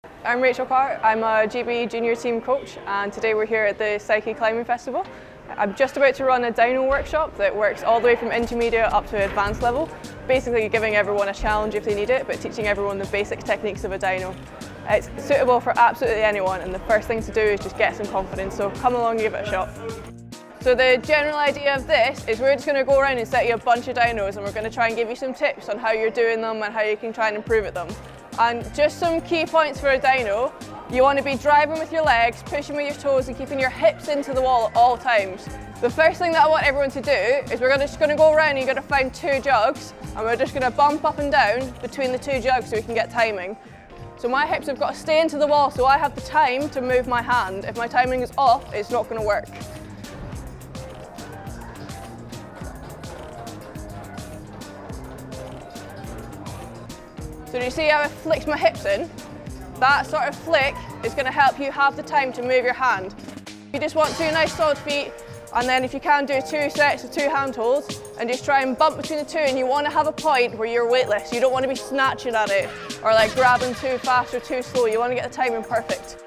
I'm Rachel Carr. I'm a GB junior team coach, and today we're here at the Psychi Climbing Festival. I'm just about to run a dyno workshop that works all the way from intermediate up to advanced level, basically giving everyone a challenge if they need it, but teaching everyone the basic techniques of a dyno. It's suitable for absolutely anyone, and the first thing to do is just get some confidence, so come along and give it a shot. So the general idea of this is we're just going to go around and set you a bunch of dynos, and we're going to try and give you some tips on how you're doing them and how you can try and improve at them. And just some key points for a dyno: you want to be driving with your legs, pushing with your toes and keeping your hips into the wall at all times. The first thing that I want everyone to do is we're just going to go around and you're going to find two jugs, and we're just going to bump up and down between the two jugs so we can get timing. So my hips have got to stay into the wall so I have the time to move my hand. If my timing is off, it's not going to work. So do you see how I flicked my hips in? That sort of flick is going to help you have the time to move your hand. You just want two nice solid feet, and then if you can, do two sets of two hand holds and just try and bump between the two, and you want to have a point where you're weightless. You don't want to be snatching at it or like grabbing too fast or too slow. You want to get the timing perfect.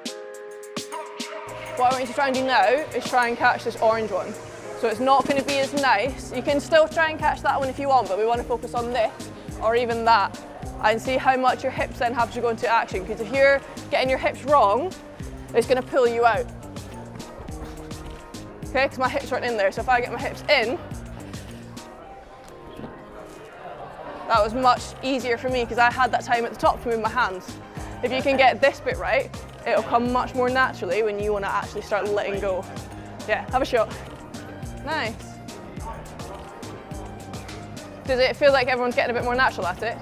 What I want you to try and do now is try and catch this orange one. So it's not going to be as nice. You can still try and catch that one if you want, but we want to focus on this or even that, and see how much your hips then have to go into action, because if you're getting your hips wrong, it's going to pull you out. Okay, because my hips aren't in there, so if I get my hips in, that was much easier for me because I had that time at the top to move my hands. If you can get this bit right, it'll come much more naturally when you want to actually start letting go. Yeah, have a shot. Nice. Does it feel like everyone's getting a bit more natural at it?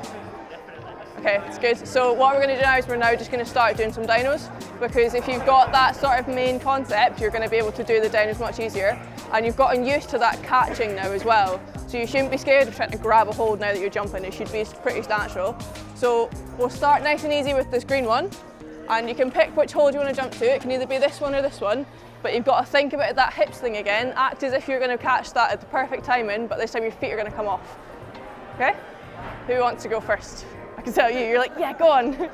Okay, it's good. So what we're going to do now is we're now just going to start doing some dynos, because if you've got that sort of main concept, you're going to be able to do the dynos much easier, and you've gotten used to that catching now as well. So you shouldn't be scared of trying to grab a hold now that you're jumping. It should be pretty natural. So we'll start nice and easy with this green one, and you can pick which hold you want to jump to. It can either be this one or this one, but you've got to think about that hips thing again. Act as if you're going to catch that at the perfect timing, but this time your feet are going to come off. Okay? Who wants to go first? I can tell you, you're like, yeah, go on. So the one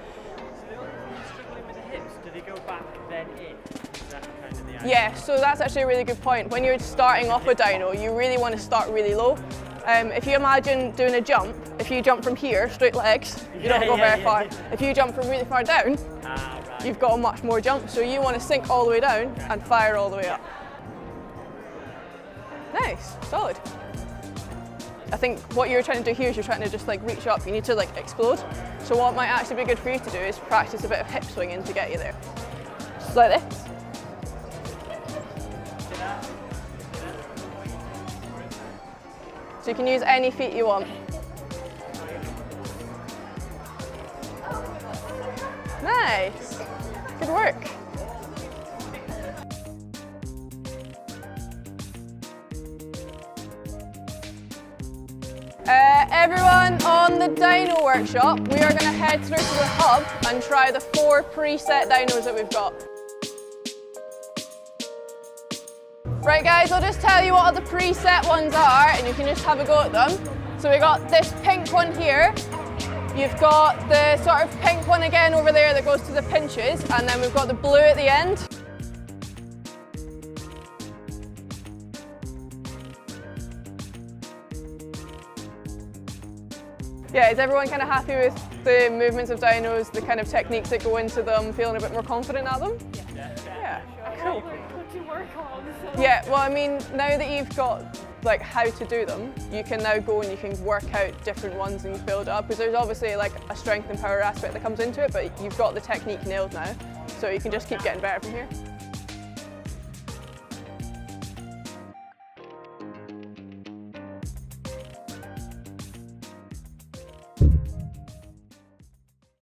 who's struggling with the hips, do they go back then in? Is that kind of the idea? Yeah, so that's actually a really good point. When you're starting off a dyno, you really want to start really low. If you imagine doing a jump, if you jump from here, straight legs, you don't go very far. If you jump from really far down, you've got a much more jump. So you want to sink all the way down and fire all the way up. Nice, solid. I think what you're trying to do here is you're trying to just like reach up. You need to like explode. So what might actually be good for you to do is practice a bit of hip swinging to get you there. Just like this. So you can use any feet you want. Nice. Good work. Everyone on the dyno workshop, we are going to head through to the hub and try the 4 preset dynos that we've got. Right guys, I'll just tell you what all the preset ones are and you can just have a go at them. So we got this pink one here. You've got the sort of pink one again over there that goes to the pinches, and then we've got the blue at the end. Yeah, is everyone kind of happy with the movements of dynos, the kind of techniques that go into them, feeling a bit more confident at them? Yeah, cool. Yeah, well I mean, now that you've got like how to do them, you can now go and you can work out different ones and build up, because there's obviously like a strength and power aspect that comes into it, but you've got the technique nailed now, so you can just keep getting better from here.